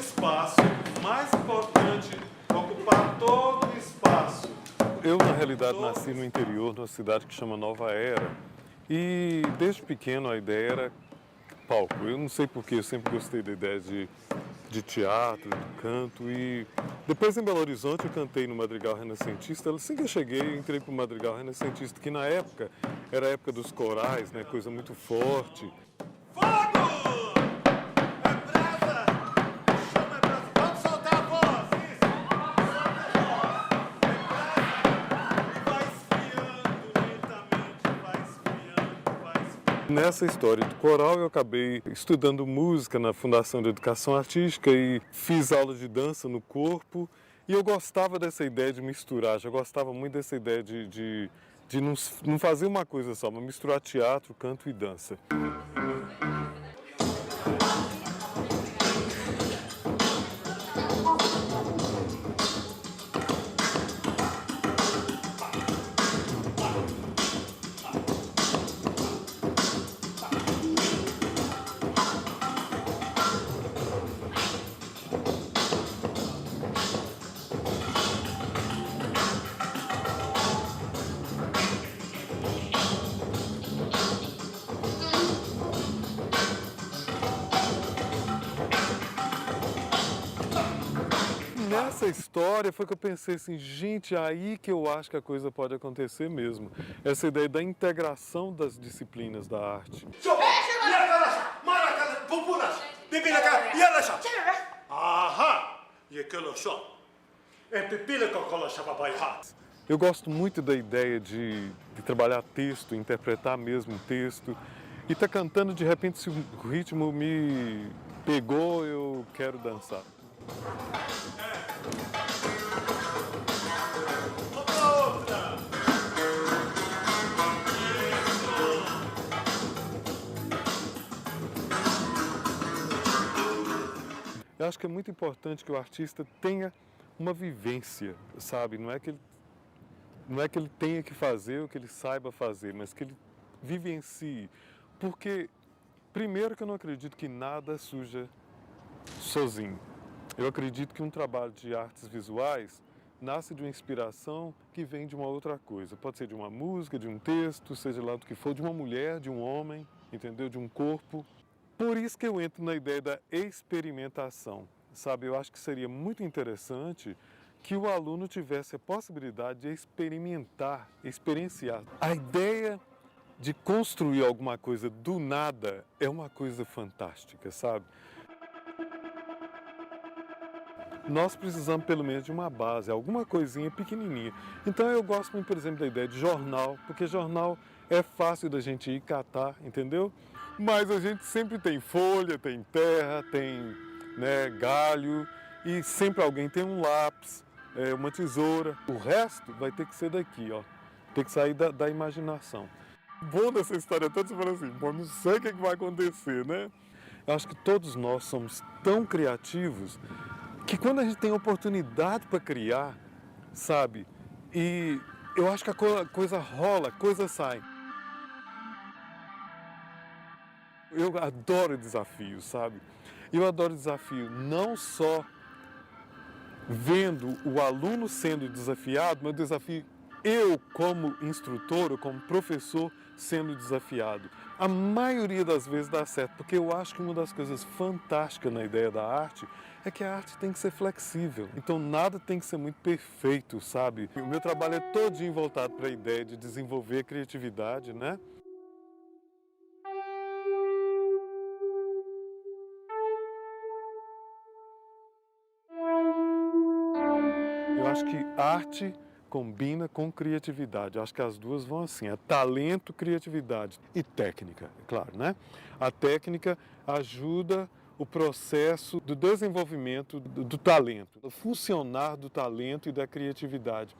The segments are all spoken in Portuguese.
espaço mais importante, ocupar todo o espaço. Eu, na realidade, nasci no interior, numa cidade que chama Nova Era. E desde pequeno a ideia era palco. Eu não sei porquê, eu sempre gostei da ideia de teatro, de canto. E depois em Belo Horizonte eu cantei no Madrigal Renascentista. Assim que eu cheguei, eu entrei para o Madrigal Renascentista, que na época era a época dos corais, né? Coisa muito forte. Fogo! É brasa! Chama é brasa! Pode soltar a voz! Isso! Solta a voz! É brasa! E vai esfriando lentamente, vai esfriando, vai esfriando. Nessa história do coral, eu acabei estudando música na Fundação de Educação Artística e fiz aula de dança no corpo. E eu gostava dessa ideia de misturar, já gostava muito dessa ideia de não fazer uma coisa só, mas misturar teatro, canto e dança. Nessa história foi que eu pensei assim, gente, é aí que eu acho que a coisa pode acontecer mesmo. Essa ideia da integração das disciplinas da arte. Eu gosto muito da ideia de trabalhar texto, interpretar mesmo o texto. E tá cantando, de repente, se o ritmo me pegou, eu quero dançar. Eu acho que é muito importante que o artista tenha uma vivência, sabe? Não é que ele tenha que fazer o que ele saiba fazer, mas que ele vivencie. Porque, primeiro, que eu não acredito que nada surja sozinho. Eu acredito que um trabalho de artes visuais nasce de uma inspiração que vem de uma outra coisa. Pode ser de uma música, de um texto, seja lá do que for, de uma mulher, de um homem, entendeu? De um corpo. Por isso que eu entro na ideia da experimentação, sabe? Eu acho que seria muito interessante que o aluno tivesse a possibilidade de experimentar, experienciar. A ideia de construir alguma coisa do nada é uma coisa fantástica, sabe? Nós precisamos pelo menos de uma base, alguma coisinha pequenininha. Então eu gosto muito, por exemplo, da ideia de jornal, porque jornal é fácil da gente ir catar, entendeu? Mas a gente sempre tem folha, tem terra, tem, né, galho e sempre alguém tem um lápis, uma tesoura. O resto vai ter que ser daqui, ó. Tem que sair da imaginação. O bom dessa história toda, você fala assim, bom, não sei o que vai acontecer, né? Eu acho que todos nós somos tão criativos que quando a gente tem oportunidade para criar, sabe? E eu acho que a coisa rola, a coisa sai. Eu adoro desafios, sabe? Eu adoro desafio não só vendo o aluno sendo desafiado, mas o desafio eu como instrutor ou como professor sendo desafiado. A maioria das vezes dá certo, porque eu acho que uma das coisas fantásticas na ideia da arte é que a arte tem que ser flexível. Então nada tem que ser muito perfeito, sabe? O meu trabalho é todinho voltado para a ideia de desenvolver a criatividade, né? Eu acho que arte combina com criatividade. Eu acho que as duas vão assim, é talento, criatividade e técnica, é claro, né? A técnica ajuda o processo do desenvolvimento do talento, do funcionar do talento e da criatividade.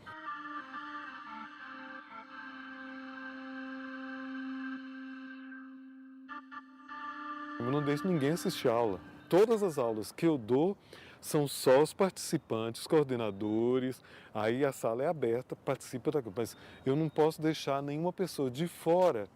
Eu não deixo ninguém assistir aula. Todas as aulas que eu dou são só os participantes, os coordenadores, aí a sala é aberta, participa da coisa. Mas eu não posso deixar nenhuma pessoa de fora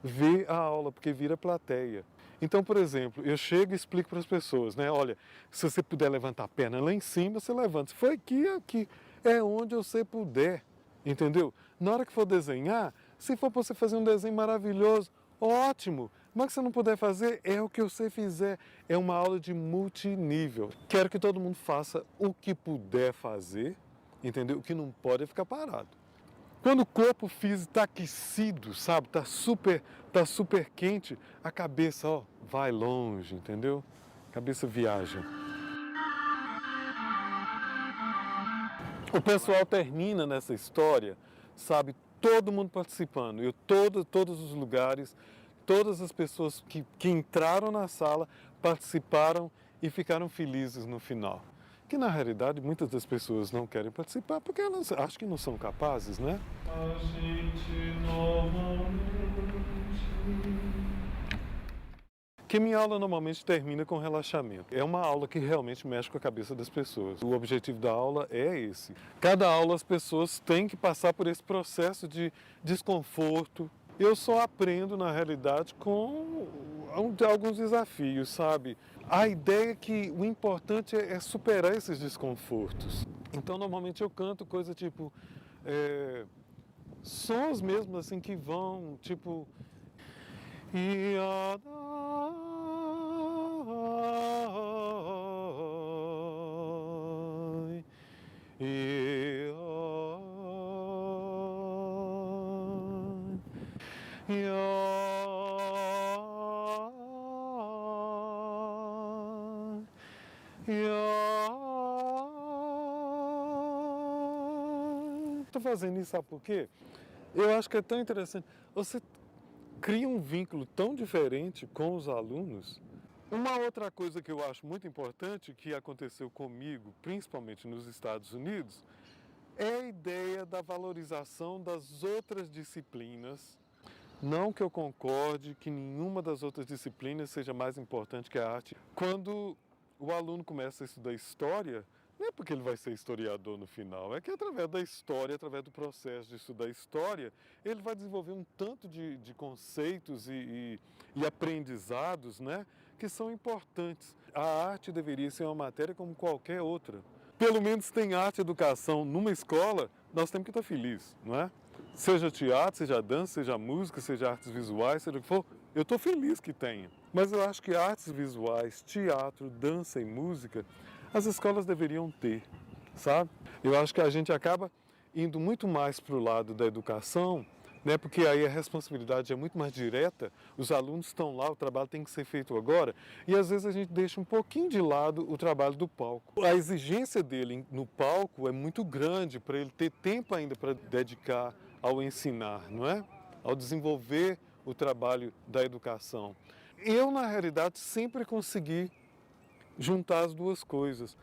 ver a aula, porque vira plateia. Então, por exemplo, eu chego e explico para as pessoas, né? Olha, se você puder levantar a perna lá em cima, você levanta. Se for aqui, aqui. É onde você puder, entendeu? Na hora que for desenhar, se for para você fazer um desenho maravilhoso, ótimo. Mas se você não puder fazer, é o que você fizer. É uma aula de multinível. Quero que todo mundo faça o que puder fazer, entendeu? O que não pode é ficar parado. Quando o corpo físico está aquecido, sabe? Tá super quente, a cabeça, ó, vai longe, entendeu? A cabeça viaja. O pessoal termina nessa história, sabe? Todo mundo participando. Todos os lugares, todas as pessoas que entraram na sala participaram e ficaram felizes no final. Que na realidade muitas das pessoas não querem participar porque elas acham que não são capazes, né? A gente que minha aula normalmente termina com relaxamento. É uma aula que realmente mexe com a cabeça das pessoas. O objetivo da aula é esse. Cada aula as pessoas têm que passar por esse processo de desconforto. Eu só aprendo, na realidade, com alguns desafios, sabe? A ideia é que o importante é superar esses desconfortos. Então, normalmente eu canto coisa tipo... sons mesmo assim que vão, tipo... Estou fazendo isso, sabe por quê? Eu acho que é tão interessante. Você cria um vínculo tão diferente com os alunos. Uma outra coisa que eu acho muito importante que aconteceu comigo, principalmente nos Estados Unidos, é a ideia da valorização das outras disciplinas. Não que eu concorde que nenhuma das outras disciplinas seja mais importante que a arte. Quando o aluno começa a estudar história, não é porque ele vai ser historiador no final, é que através da história, através do processo de estudar história, ele vai desenvolver um tanto de conceitos e aprendizados, né, que são importantes. A arte deveria ser uma matéria como qualquer outra. Pelo menos tem arte e educação numa escola, nós temos que estar felizes, não é? Seja teatro, seja dança, seja música, seja artes visuais, seja o que for, eu estou feliz que tenha. Mas eu acho que artes visuais, teatro, dança e música, as escolas deveriam ter, sabe? Eu acho que a gente acaba indo muito mais para o lado da educação, né? Porque aí a responsabilidade é muito mais direta, os alunos estão lá, o trabalho tem que ser feito agora, e às vezes a gente deixa um pouquinho de lado o trabalho do palco. A exigência dele no palco é muito grande para ele ter tempo ainda para dedicar ao ensinar, não é? Ao desenvolver o trabalho da educação. Eu, na realidade, sempre consegui juntar as duas coisas.